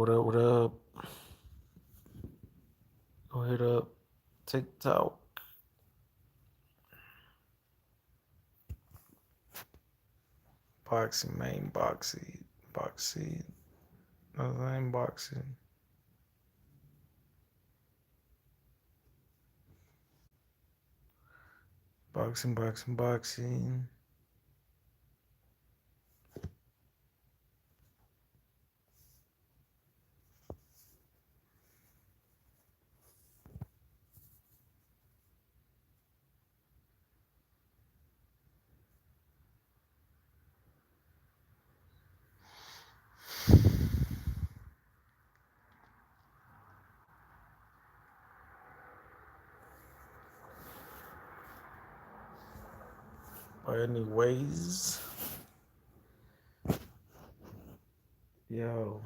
What up? What up? Go hit up TikTok. Boxing, main boxing, boxing. No, that ain't boxing. Boxing, boxing, boxing. But anyways, yo,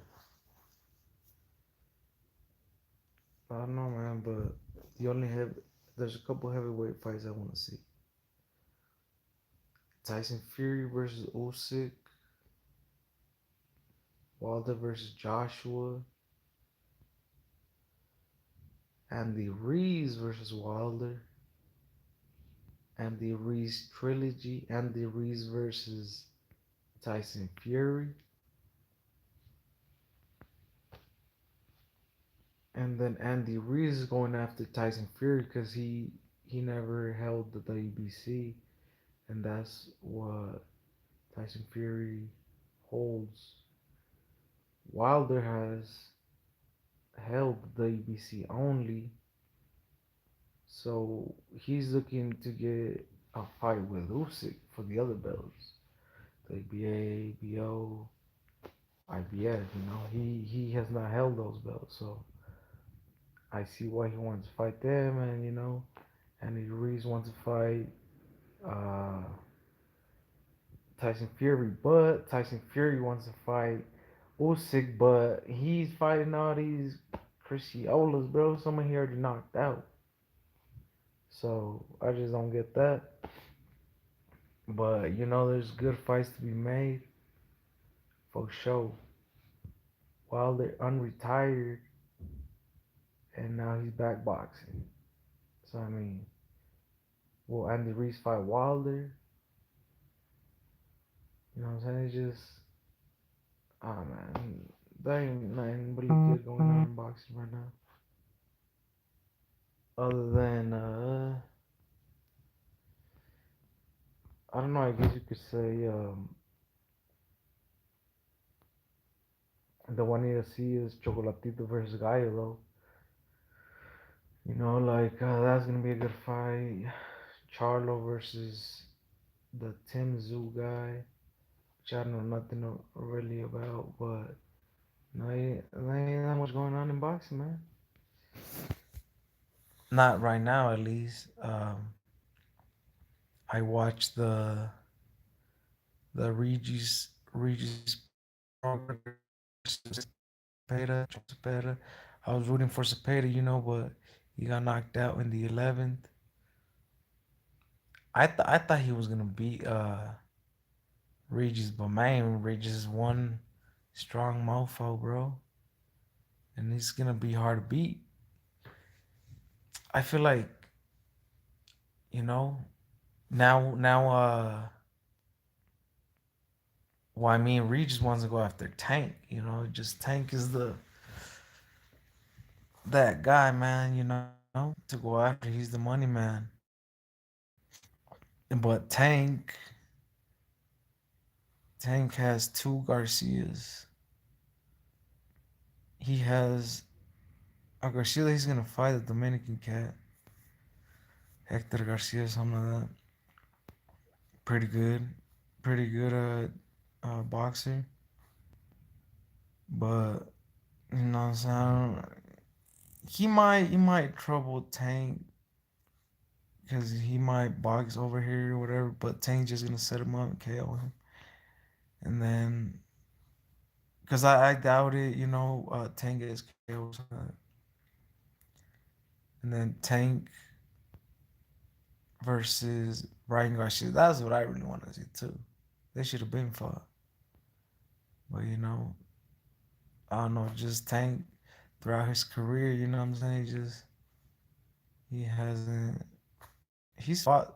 I don't know, man, but there's a couple heavyweight fights I want to see. Tyson Fury versus Usyk, Wilder versus Joshua, Andy Reeves versus Wilder, Andy Reeves trilogy, Andy Reeves versus Tyson Fury, and then Andy Reeves is going after Tyson Fury because he never held the WBC, and that's what Tyson Fury holds. Wilder has held the WBC only, so he's looking to get a fight with Usyk for the other belts, the ABA, ABO, IBF. He has not held those belts, so I see why he wants to fight them, and and he really wants to fight uh, Tyson Fury, but Tyson Fury wants to fight Usyk, but he's fighting all these Cruciolas, bro. Someone he already knocked out, so I just don't get that. But there's good fights to be made for sure. While they're unretired, and now he's back boxing. So I mean, will Andy Reese fight Wilder? You know what I'm saying? It's just, ah man, there ain't nothing really good going on in boxing right now. Other than, I don't know. I guess you could say the one you see is Chocolatito versus Gallo, though. Like that's gonna be a good fight. Charlo versus the Tim Zoo guy, which I know nothing really about, but no, there ain't that much going on in boxing, man. Not right now, at least. I watched the Regis Cepeda. Cepeda. I was rooting for Cepeda, but he got knocked out in the 11th. I thought he was gonna beat Regis, but man, Regis is one strong mofo, bro, and he's gonna be hard to beat. I feel like you know now why me and Regis wants to go after Tank. Just Tank is that guy, man. To go after. He's the money man. But Tank has two Garcias. He has a Garcia that he's gonna fight, a Dominican cat, Hector Garcia, something like that. Pretty good, pretty good boxer. But what I'm saying, he might trouble Tank because he might box over here or whatever. But Tank just gonna set him up and KO him, and then because I doubt it, Tank gets KO, and then Tank versus Ryan Garcia. That's what I really want to see too. They should have been fought, but I don't know, just Tank throughout his career. You know what I'm saying? He hasn't. He's fought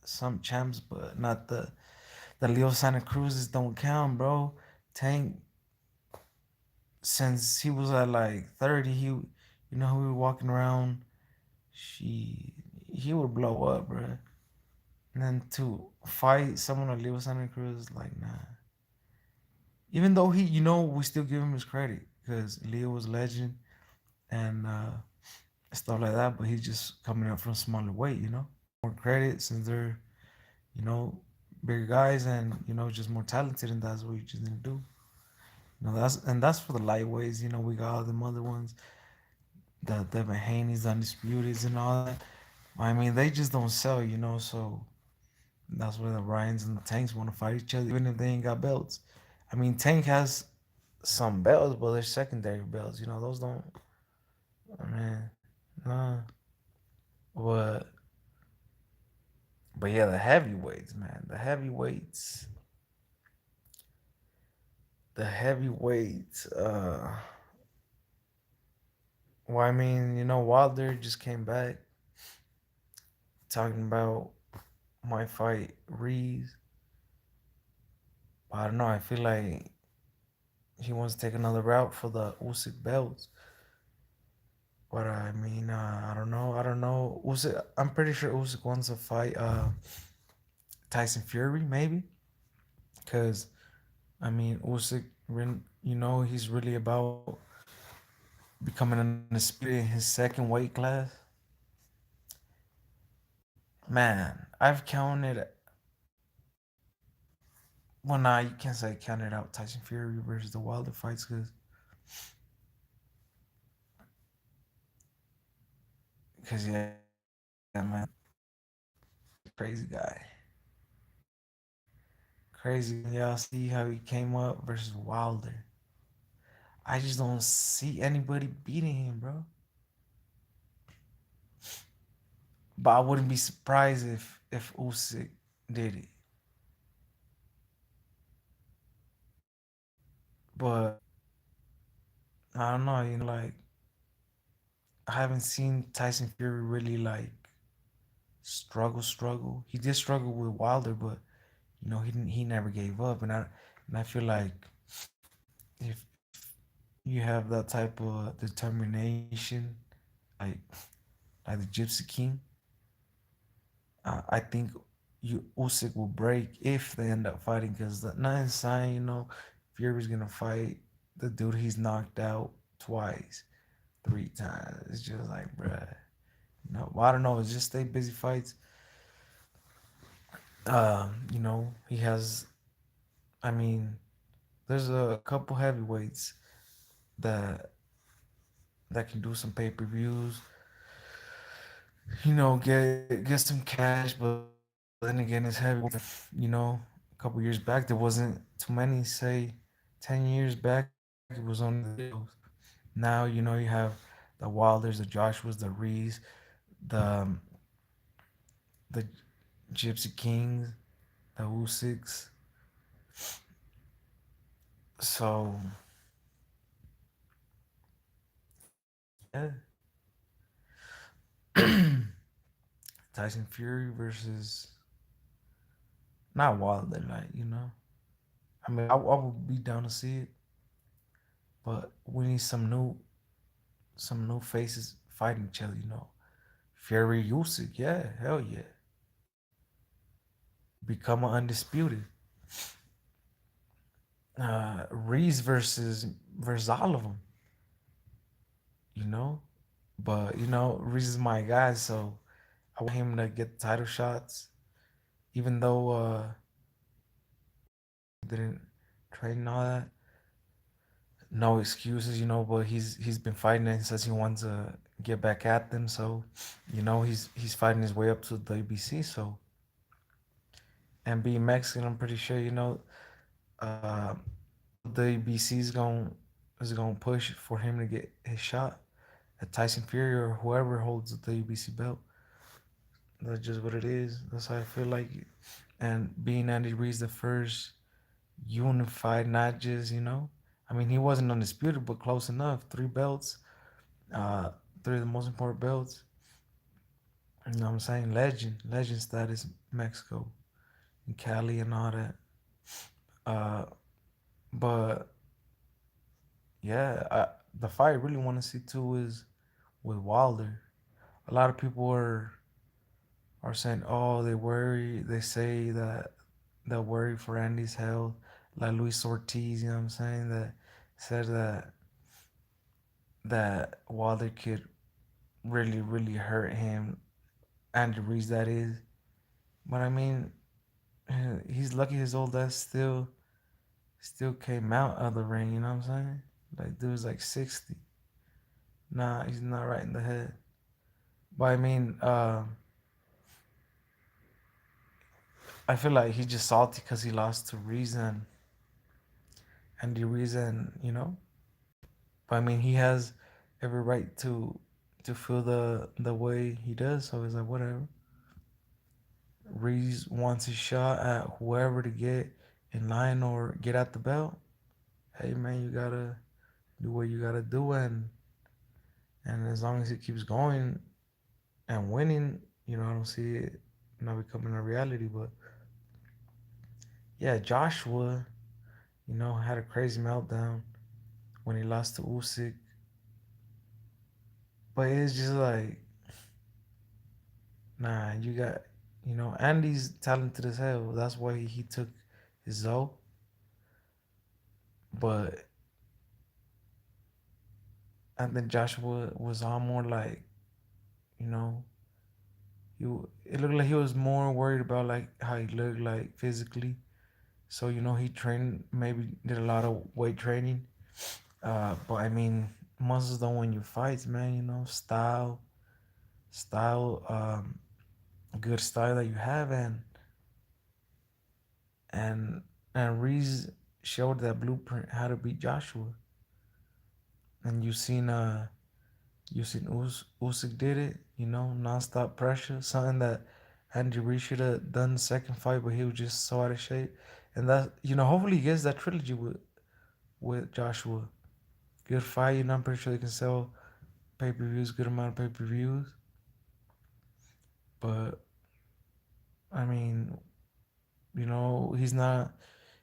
some champs, but not the Leo Santa Cruzes don't count, bro. Tank, since he was at like 30, he was walking around. She he would blow up, bro. And then to fight someone like Leo Santa Cruz, like nah. Even though we still give him his credit because Leo was a legend and stuff like that. But he's just coming up from smaller weight, more credit since they're you know bigger guys and just more talented, and that's what you just need to do. That's for the lightweights. We got all them other ones, the Devin Haney's, Undisputeds, and all that. I mean, they just don't sell, so that's why the Ryans and the Tanks want to fight each other, even if they ain't got belts. I mean, Tank has some belts, but they're secondary belts. Those don't. I mean, nah. But yeah, the heavyweights, man. The heavyweights. Well, I mean, Wilder just came back talking about my fight Reeves. But I don't know. I feel like he wants to take another route for the Usyk belts. But I mean, I don't know. I don't know. Usyk, I'm pretty sure Usyk wants to fight Tyson Fury, maybe. Because, I mean, Usyk, he's really about becoming undisputed in his second weight class. Man, I've counted. Well, nah, you can't say counted out Tyson Fury versus the Wilder fights because yeah, man, crazy guy. Crazy. Y'all see how he came up versus Wilder. I just don't see anybody beating him, bro. But I wouldn't be surprised if Usyk did it. But I don't know, like I haven't seen Tyson Fury really like struggle. He did struggle with Wilder, but he never gave up, and I feel like if you have that type of determination, like the Gypsy King, I think Usyk will break if they end up fighting because nothing sign, Fury's gonna fight the dude he's knocked out twice, three times. It's just like, bruh, well, I don't know. It's just stay busy fights. He has. I mean, there's a couple heavyweights that can do some pay per views. Get some cash, but then again, it's heavy. A couple years back, there wasn't too many. Say, 10 years back, it was on the deals. Now, you have the Wilders, the Joshuas, the Rees, the the Gypsy Kings, the Usyks. So yeah, Tyson Fury versus not Wilder, like I mean, I would be down to see it, but we need some new faces fighting each other. Fury Usyk, yeah, hell yeah, become an undisputed. Reese versus all of them, you know. But Reese is my guy, so I want him to get the title shots, even though didn't train and all that. No excuses, But he's been fighting and says he wants to get back at them. So, he's fighting his way up to the WBC. So, and being Mexican, I'm pretty sure uh, the WBC is gonna push for him to get his shot at Tyson Fury or whoever holds the WBC belt. That's just what it is. That's how I feel like. And being Andy Reid's the first unified, not just I mean, he wasn't undisputed, but close enough. Three belts, uh, three of the most important belts. You know what I'm saying? Legend status, Mexico and Cali and all that. Uh, but yeah, the fight I really want to see too is with Wilder. A lot of people are saying, oh, they worry. They say that they're worried for Andy's health, like Luis Ortiz. You know what I'm saying? That said that Wilder could really hurt him. Andy Ruiz, that is. But I mean, he's lucky his old ass still came out of the ring. You know what I'm saying? Like dude's like 60. Nah, he's not right in the head. But I mean, I feel like he's just salty because he lost to Reason and the Reason, you know. But I mean, he has every right to feel the way he does. So it's like whatever. Reese wants a shot at whoever to get in line or get at the belt. Hey man, you gotta do what you gotta do, and as long as it keeps going and winning, you know, I don't see it not becoming a reality. But yeah, Joshua, you know, had a crazy meltdown when he lost to Usyk. But it's just like, nah, you got, you know, Andy's talented as hell. That's why he took his Zoe. But I think Joshua was on more like, you know, he it looked like he was more worried about like how he looked like physically. So you know, he trained, maybe did a lot of weight training. But I mean, muscles don't win you fights, man. You know, style, good style that you have, and and Reese showed that blueprint how to beat Joshua. And you seen Usyk did it. You know, nonstop pressure, something that Andy Reese should have done the second fight, but he was just so out of shape. And that, you know, hopefully he gets that trilogy with Joshua. Good fight. You know, I'm pretty sure they can sell pay-per-views, good amount of pay-per-views. But I mean, you know, he's not.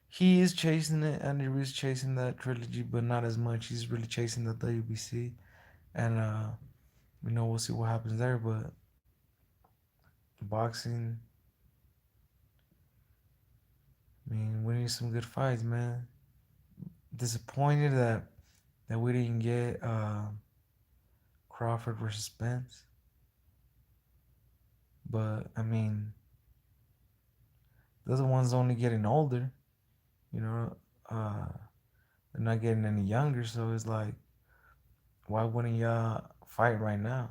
He is chasing it. Andy Reese chasing that trilogy, but not as much. He's really chasing the WBC, and you know, we'll see what happens there. But boxing, I mean, we need some good fights, man. Disappointed that we didn't get Crawford versus Spence, but I mean, the other one's only getting older. You know, uh, they're not getting any younger, so it's like, why wouldn't y'all fight right now?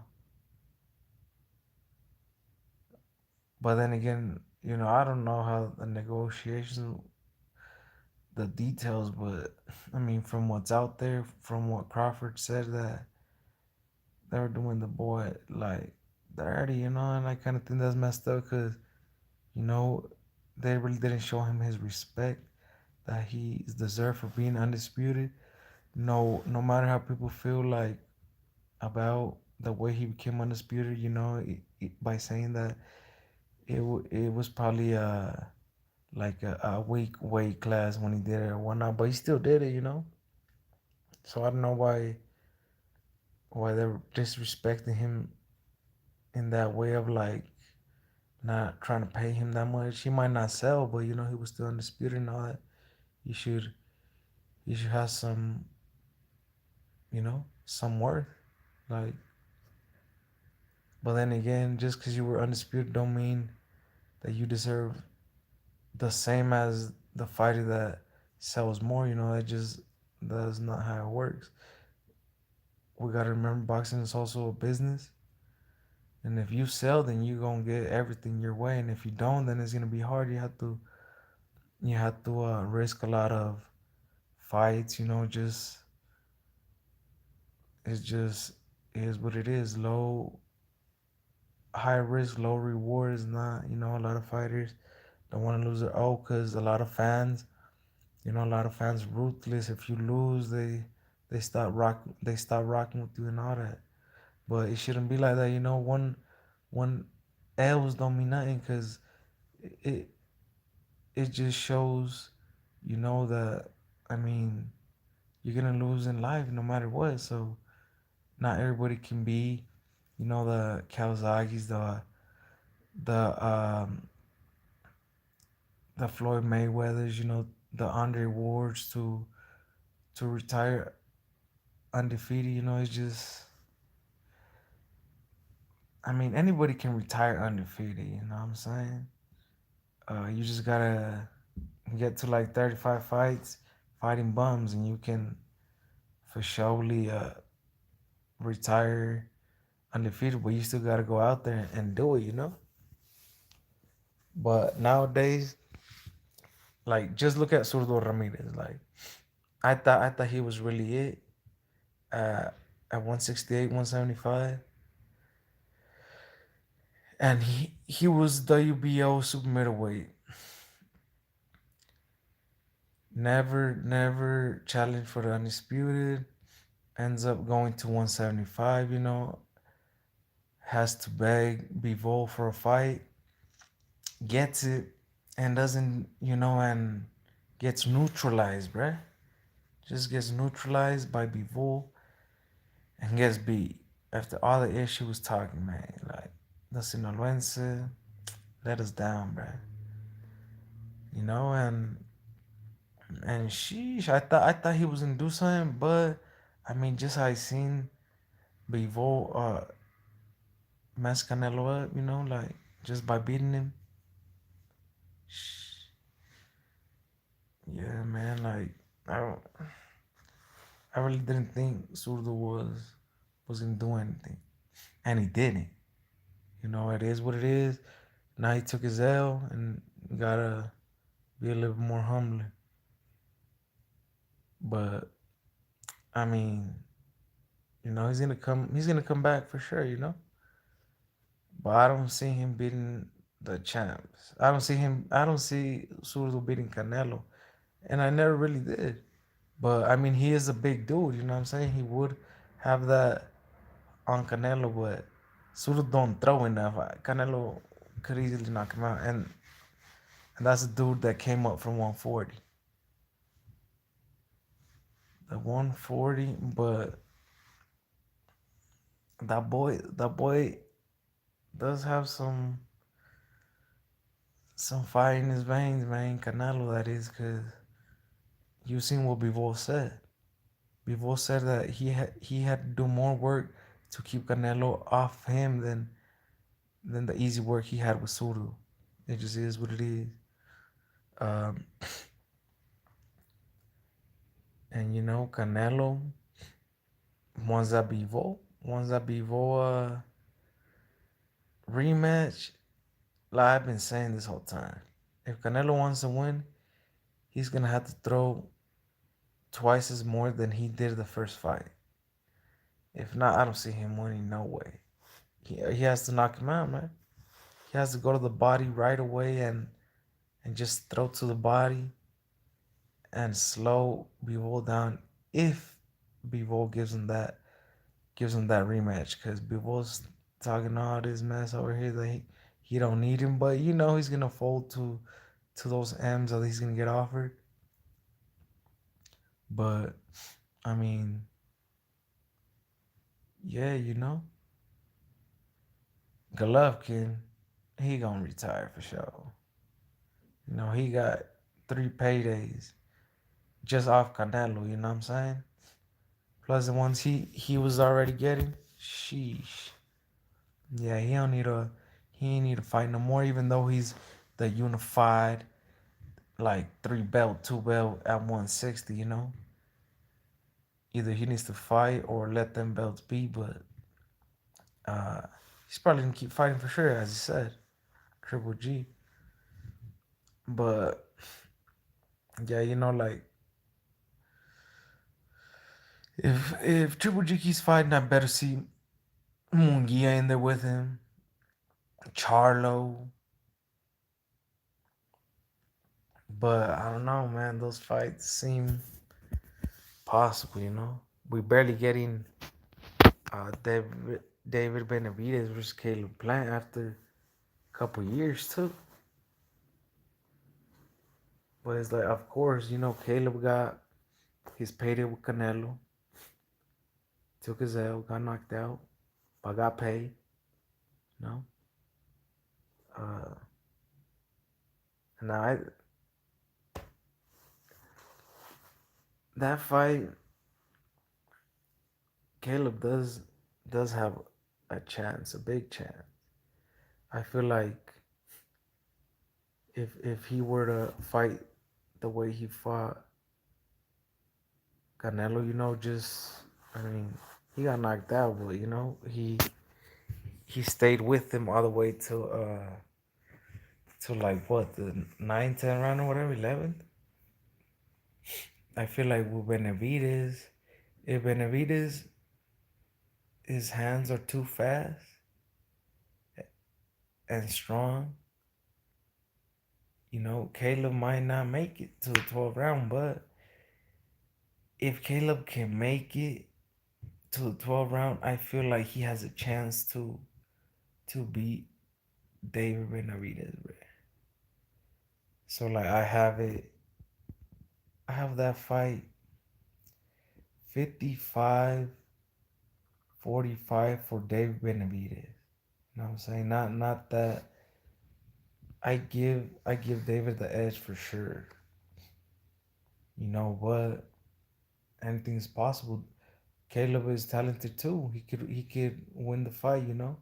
But then again, you know, I don't know how the negotiations, the details, but I mean, from what's out there, from what Crawford said, that they were doing the boy like dirty, you know, and I kind of think that's messed up because, you know, they really didn't show him his respect that he deserved for being undisputed. No matter how people feel like about the way he became undisputed, you know, by saying that it was probably like a weak weight class when he did it or whatnot, but he still did it, you know. So I don't know why they're disrespecting him in that way of like not trying to pay him that much. He might not sell, but you know he was still undisputed and all that. You should you should have some, you know, some worth. Like, but then again, just because you were undisputed don't mean that you deserve the same as the fighter that sells more. You know, that's not how it works. We gotta remember boxing is also a business. And if you sell, then you're gonna get everything your way. And if you don't, then it's gonna be hard. You have to risk a lot of fights. You know, just is what it is. High risk, low reward is not. You know, a lot of fighters don't want to lose their O because a lot of fans You know, a lot of fans ruthless. If you lose, they stop rocking with you and all that. But it shouldn't be like that. You know, one L's don't mean nothing because it it just shows, you know, that I mean you're gonna lose in life no matter what. So not everybody can be, you know, the Kawasaki's, the the Floyd Mayweathers, you know, the Andre Wards to retire undefeated. You know, it's just I mean anybody can retire undefeated. You know what I'm saying? You just gotta get to like 35 fights fighting bums, and you can for surely retire undefeated. But you still gotta go out there and do it. You know. But nowadays, like just look at Zurdo Ramirez. Like I thought he was really it at 168, 175, and he was WBO super middleweight. Never challenged for the undisputed. Ends up going to 175. You know, has to beg Bivol for a fight. Gets it and doesn't, you know, and gets neutralized, bruh. Just gets neutralized by Bivol and gets beat. After all the ish she was talking, man, like the Sinaloense let us down, bruh. You know, and sheesh, I thought he was gonna do something, but I mean, just how I seen Bivol mess Canelo up, you know, like just by beating him. Yeah, man, like I don't, I really didn't think Zurdo was gonna do anything, and he didn't. You know, it is what it is. Now he took his L, and gotta be a little more humble. But I mean, you know, he's gonna come. He's gonna come back for sure. You know, but I don't see him beating the champs. I don't see him. I don't see Zurdo beating Canelo, and I never really did. But I mean, he is a big dude. You know what I'm saying? He would have that on Canelo, but Zurdo don't throw enough. Canelo could easily knock him out, and that's a dude that came up from 140. The 140, but that boy does have some fire in his veins, man. Canelo, that is, because you seen what Bivol said. Bivol said that he had to do more work to keep Canelo off him than the easy work he had with Suru. It just is what it is. Um, and you know, Canelo wants that Bivol rematch. Like I've been saying this whole time, if Canelo wants to win, he's gonna have to throw twice as more than he did the first fight. If not, I don't see him winning. No way. He has to knock him out, man. He has to go to the body right away and just throw to the body and slow Bivol down. If Bivol gives him that rematch, because Bivol's talking all this mess over here that he don't need him, but you know he's gonna fold to those M's that he's gonna get offered. But I mean, yeah, you know, Golovkin, he gonna retire for sure. You know, he got 3 paydays just off Canelo. You know what I'm saying? Plus the ones he was already getting. Sheesh. Yeah, he ain't need to fight no more. Even though he's the unified like 3 belt, 2 belt at 160. You know, either he needs to fight or let them belts be. But uh, he's probably gonna keep fighting for sure, as he said, Triple G. But yeah, you know, like if Triple G keeps fighting, I better see Munguia in there with him, Charlo, But I don't know, man. Those fights seem possible, We barely getting David Benavidez versus Caleb Plant after a couple years too. But it's like, of course, Caleb got his payday with Canelo, took his L, got knocked out, but got paid. You know, uh, and that fight, Caleb does have a chance, a big chance. I feel like if he were to fight the way he fought Canelo, just I mean, he got knocked out, but he stayed with him all the way to like what the 9, 10 round or whatever, 11th. I feel like with Benavidez, if Benavidez his hands are too fast and strong, Caleb might not make it to the 12th round. But if Caleb can make it to the 12th round, I feel like he has a chance to beat David Benavidez, bro. So like I have that fight 55-45 for David Benavidez. You know what I'm saying? Not that I give David the edge for sure. But anything's possible. Caleb is talented too. He could win the fight, A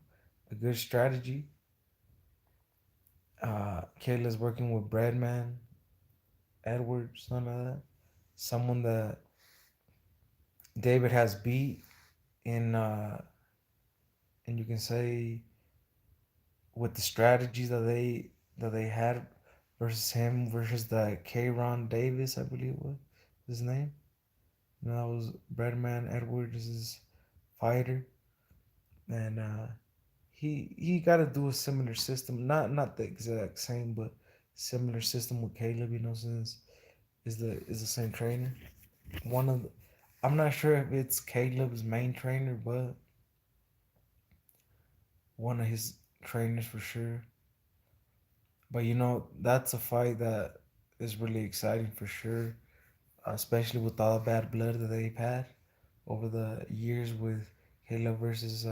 good strategy. Caleb's working with Breadman, Edwards, none of that. Someone that David has beat in and you can say with the strategies that they had versus him versus the K-Ron Davis, I believe was his name. That was Breadman Edwards' fighter, and he got to do a similar system, not the exact same, but similar system with Caleb. Since is the same trainer. One of the, I'm not sure if it's Caleb's main trainer, but one of his trainers for sure. But that's a fight that is really exciting for sure, especially with all the bad blood that they've had over the years with Caleb versus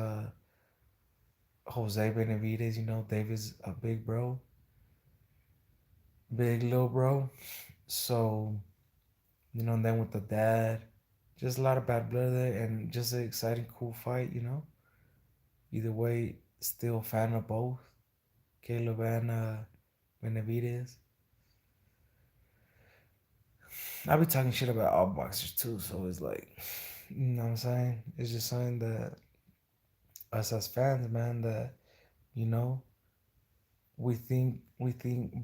Jose Benavidez. David's a big bro, big little bro. So, and then with the dad, just a lot of bad blood there and just an exciting, cool fight. Either way, still a fan of both Caleb and Benavidez. I be talking shit about all boxers too, so it's like, you know what I'm saying? It's just something that us as fans, man, that you know we think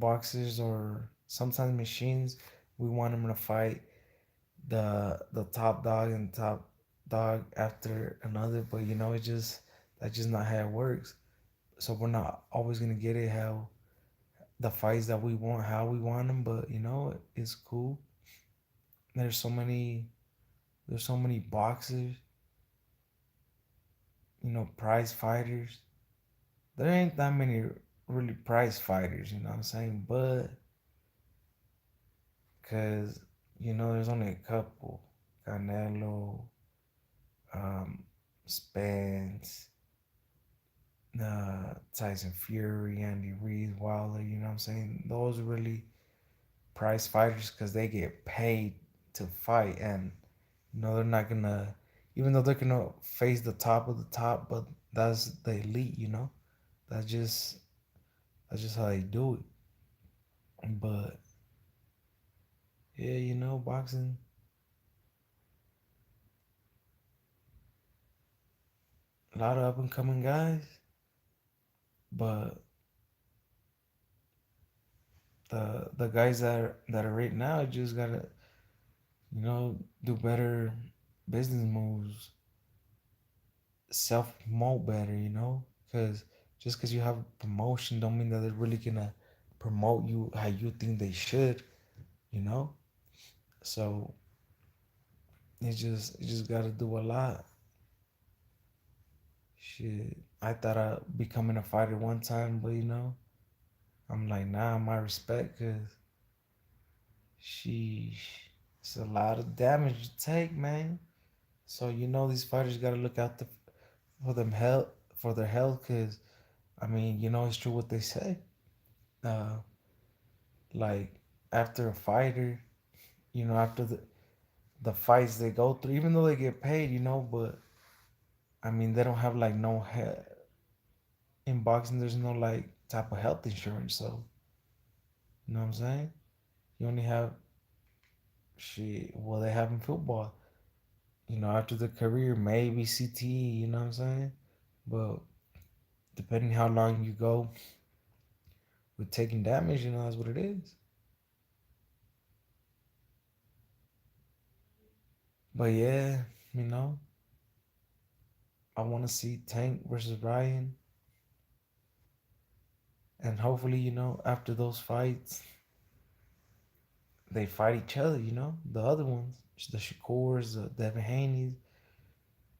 boxers or sometimes machines. We want them to fight the top dog and top dog after another, but that's just not how it works. So we're not always gonna get it how the fights that we want, how we want them, but it's cool. There's so many there's so many boxers, prize fighters. There ain't that many really prize fighters, you know what I'm saying? But because there's only a couple: Canelo, um, Spence, Tyson Fury, Andy Reid, Wilder. You know what I'm saying? Those are really prize fighters because they get paid to fight, and they're not gonna, even though they're gonna face the top of the top, but that's the elite. That's just that's just how they do it. But yeah, boxing, a lot of up and coming guys, but the guys that are right now just gotta do better business moves, self promote better, because just because you have a promotion don't mean that they're really gonna promote you how you think they should. you know. So you just got to do a lot. Shit, I thought I'd becoming a fighter one time, but I'm like, nah, my respect, cause she, it's a lot of damage to take, man. So these fighters got to look out for them health, for their health, cause I mean, it's true what they say. Uh, like after a fighter, after the fights they go through, even though they get paid, but I mean they don't have like no in boxing. There's no like type of health insurance, so you know what I'm saying. You only have shit. Well, they have in football. After the career, maybe CTE. You know what I'm saying, but depending how long you go with taking damage, that's what it is. But yeah, you know, I want to see Tank versus Ryan, and hopefully, after those fights, they fight each other. The other ones, the Shakurs, the Devin Haney's.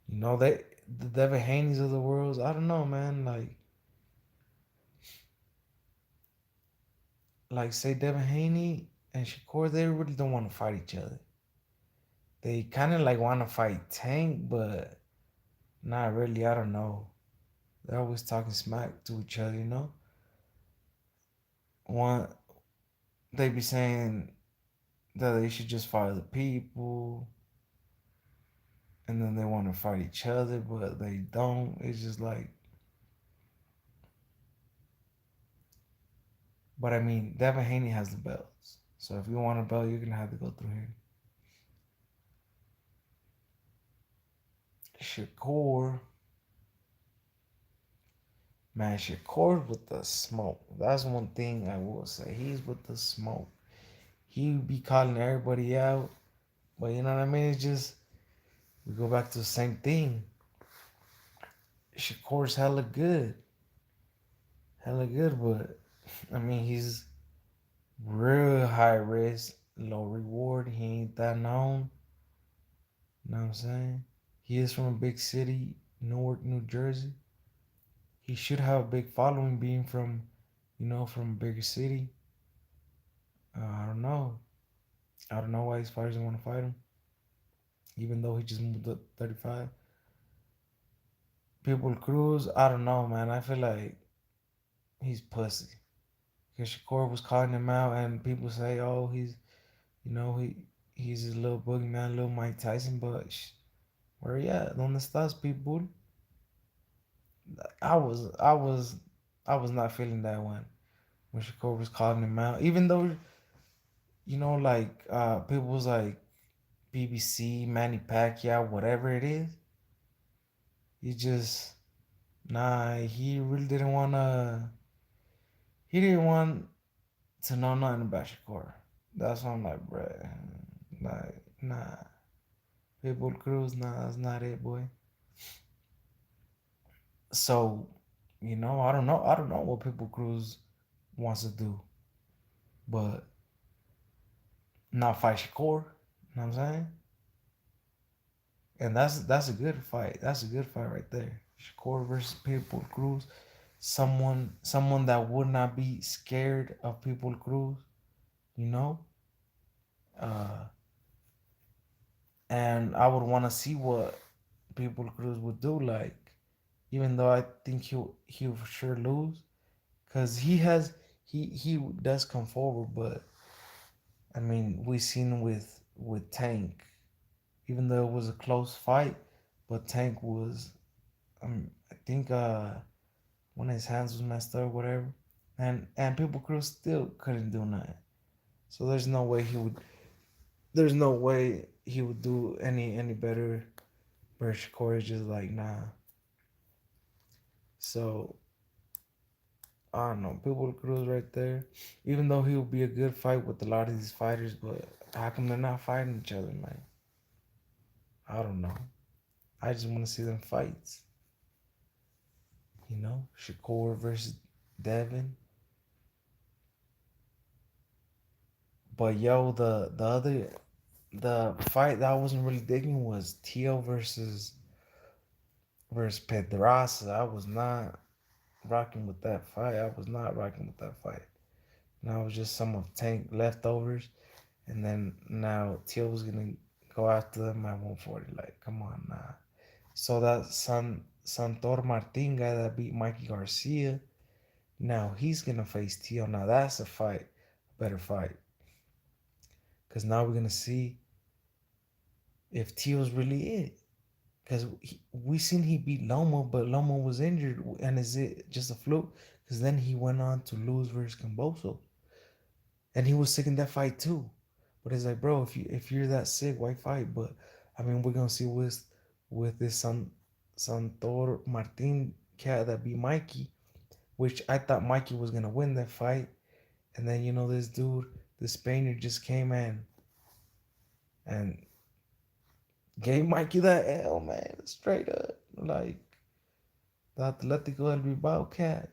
They the Devin Haney's of the world. I don't know, man. Like say Devin Haney and Shakur, they really don't want to fight each other. They kind of like want to fight Tank, but not really. I don't know. They're always talking smack to each other. One they be saying that they should just fight the people, and then they want to fight each other, but they don't. It's just like, but I mean, Devin Haney has the belts, so if you want a belt, you're gonna have to go through him. Shakur, man, Shakur with the smoke. That's one thing I will say. He's with the smoke. He be calling everybody out, but you know what I mean. It's just we go back to the same thing. Shakur's hella good, but I mean he's real high risk, low reward. He ain't that known. You know what I'm saying? He is from a big city, Newark, New Jersey. He should have a big following being from a bigger city. I don't know. I don't know why his fighters don't want to fight him, even though he just moved up 35. Pitbull Cruz, I don't know, man. I feel like he's pussy. Because Shakur was calling him out, and people say, oh, you know, he he's his little boogeyman, little Mike Tyson, but where he at? ¿Dónde estás, Pitbull? I was, I was, I was not feeling that one when Shakur was calling him out. Even though, like people was like BBC, Manny Pacquiao, whatever it is, he just nah. He didn't want to know nothing about Shakur. That's why I'm like, bruh, like nah. Pitbull Cruz, nah, that's not it, boy. So, I don't know. I don't know what Pitbull Cruz wants to do, but not fight Shakur. You know what I'm saying? And that's a good fight. That's a good fight right there. Shakur versus Pitbull Cruz. Someone that would not be scared of Pitbull Cruz, you know? Uh and I would want to see what Pitbull Cruz would do, like, even though I think he'll for sure lose, cuz he does come forward, but I mean, we seen with Tank, even though it was a close fight, but Tank was I think one of his hands was messed up, whatever, and People Cruz still couldn't do nothing. So There's no way he would do any better. Versus Corey is just like nah. So I don't know. People Cruz right there, even though he would be a good fight with a lot of these fighters, but how come they're not fighting each other, man? I don't know. I just want to see them fights. Shakur versus Devin. But yo, the fight that I wasn't really digging was Tio versus Pedraza. I was not rocking with that fight. I was not rocking with that fight. Now it was just some of Tank leftovers, and then now Tio was gonna go after them at 140. Like, come on, nah. So that Santor Martin guy that beat Mikey Garcia, now he's gonna face Tio. Now that's a fight, a better fight, because now we're gonna see if Tio's really it. Because we seen he beat Loma, but Loma was injured, and is it just a fluke? Because then he went on to lose versus Camboso, and he was sick in that fight too. But it's like, bro, if you're that sick, why fight? But I mean, we're gonna see with this Santor Martin cat that beat Mikey, which I thought Mikey was gonna win that fight, and then this dude, the Spaniard, just came in and gave Mikey that L, man, straight up, like the Atletico El Bilbao cat,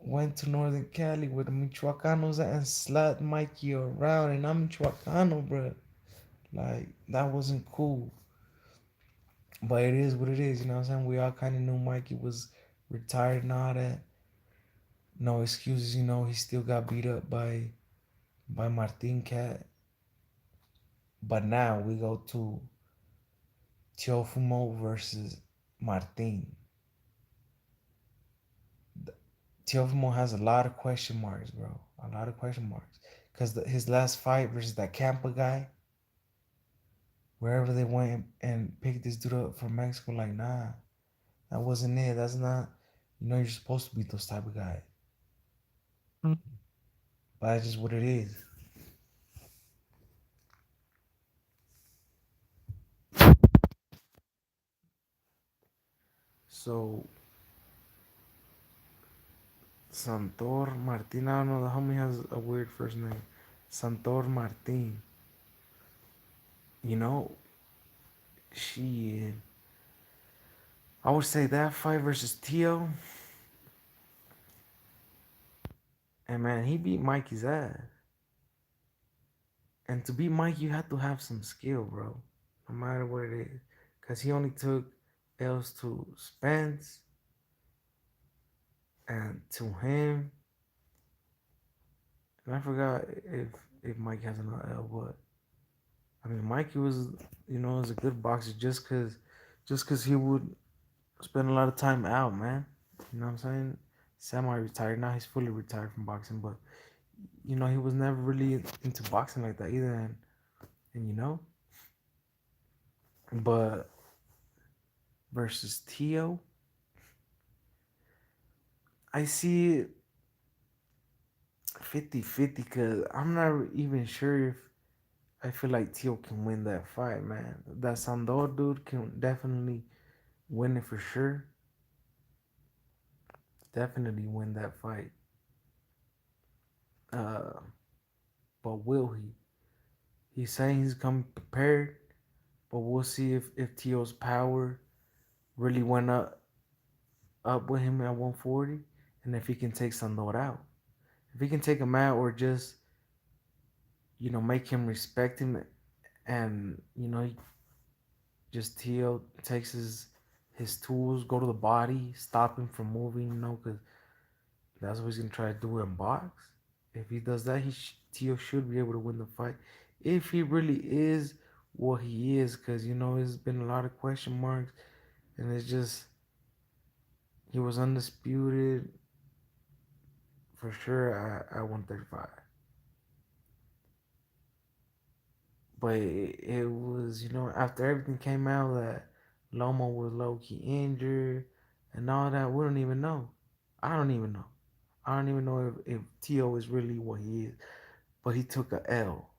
went to Northern Cali with the Michoacanos and slapped Mikey around, and I'm Michoacano, bro. Like, that wasn't cool. But it is what it is, you know what I'm saying? We all kind of knew Mikey was retired and all that. No excuses, he still got beat up by Martin Cat. But now we go to Teofumo versus Martin. Teofumo has a lot of question marks, bro. A lot of question marks. Because his last fight versus that Campa guy, wherever they went and picked this dude up from Mexico, like, nah, that wasn't it. That's not, you're supposed to be those type of guys. But that's just what it is. So, Santor Martin, I don't know, the homie has a weird first name. Santor Martin. You know, she, I would say that fight versus Tio, and man, he beat Mikey's ass. And to beat Mike, you have to have some skill, bro. No matter what it is. Because he only took L's to Spence and to him. And I forgot if Mike has another L, but I mean, Mikey was a good boxer just cause he would spend a lot of time out, man. You know what I'm saying? Semi-retired. Now he's fully retired from boxing, but he was never really into boxing like that either. And but versus Tio, I see it 50-50 because I'm not even sure if I feel like Tio can win that fight, man. That Sandor dude can definitely win it for sure. Definitely win that fight. Uh, but will he? He's saying he's coming prepared, but we'll see if Tio's power really went up with him at 140, and if he can take Sandor out. If he can take him out, or just make him respect him, and he just Tio takes his tools, go to the body, stop him from moving, because that's what he's gonna try to do in box. If he does that, Tio should be able to win the fight. If he really is what he is, because there's been a lot of question marks, and it's just he was undisputed for sure at 135. But it was, after everything came out that Loma was low key injured and all that, we don't even know. I don't even know. I don't even know if Tio is really what he is. But he took a L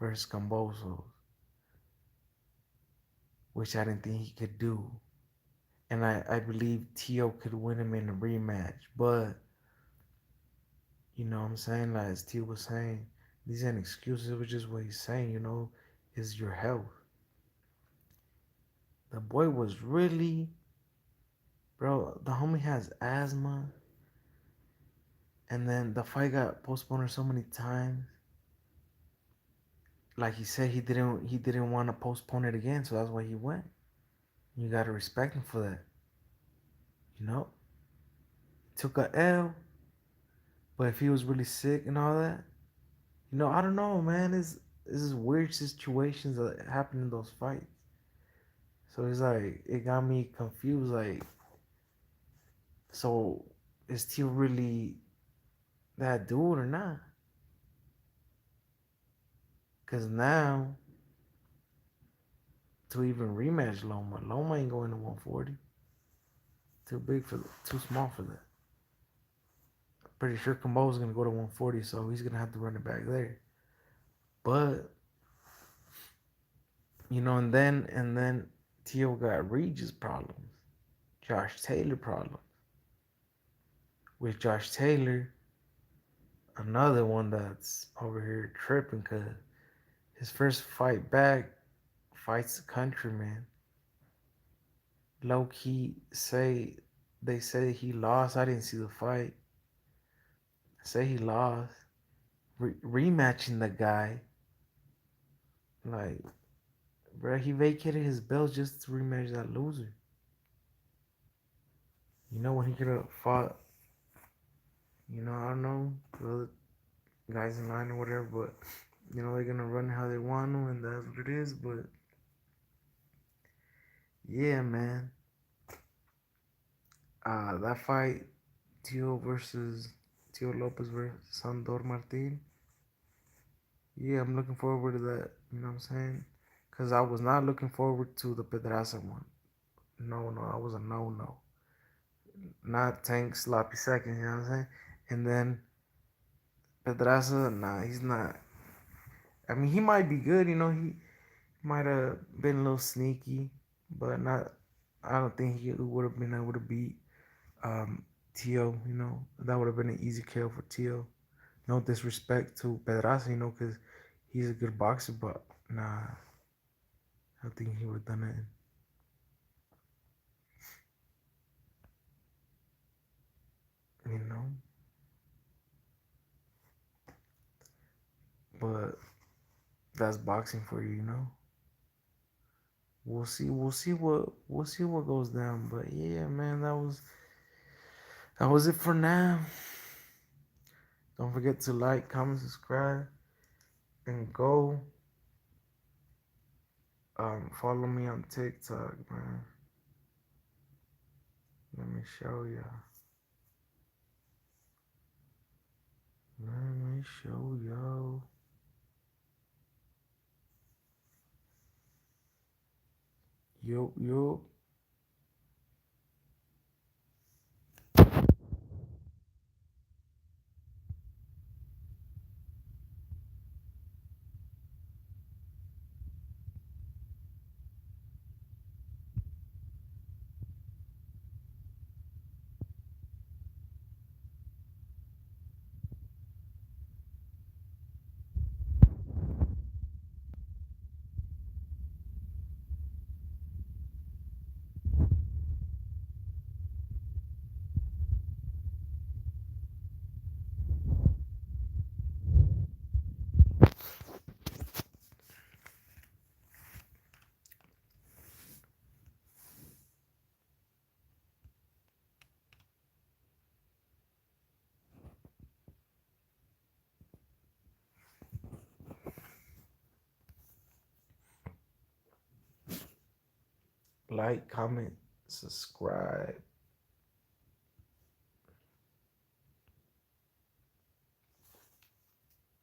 versus Camboso, which I didn't think he could do. And I believe Tio could win him in a rematch. But, you know what I'm saying? Like, as Tio was saying, these ain't excuses. It was just what he's saying, is your health. The boy was really, bro, the homie has asthma. And then the fight got postponed so many times. Like he said, he didn't want to postpone it again, so that's why he went. You gotta respect him for that. You know, took a L, but if he was really sick and all that, I don't know, man. It's just weird situations that happen in those fights. So it's like it got me confused. Like, so is Tio really that dude or not? Cause now to even rematch Loma ain't going to 140. Too big for, too small for that. Pretty sure Kambo's gonna go to 140, so he's gonna have to run it back there. But and then Tio got Regis problems, Josh Taylor problems. With Josh Taylor, another one that's over here tripping because his first fight back fights a countryman. Low key they say he lost. I didn't see the fight. Say he lost. Rematching the guy, like, bro, he vacated his belt just to rematch that loser. When he could have fought, I don't know, the other guys in line or whatever, but they're gonna run how they want to, and that's what it is. But yeah, man, that fight, Tio versus Tio Lopez versus Sandor Martin. Yeah, I'm looking forward to that. You know what I'm saying? Cause I was not looking forward to the Pedraza one. No, no, I was a no. Not Tank sloppy second. You know what I'm saying? And then Pedraza, nah, he's not. I mean, he might be good. He might have been a little sneaky, but not. I don't think he would have been able to beat Tio. That would have been an easy kill for Tio. No disrespect to Pedraza, because he's a good boxer, but nah, I think he would have done it. But that's boxing for you. We'll see what goes down. But yeah, man, that was it for now. Don't forget to like, comment, subscribe, and go follow me on TikTok, man. Let me show ya. Let me show yo. Yo. Like, comment, subscribe.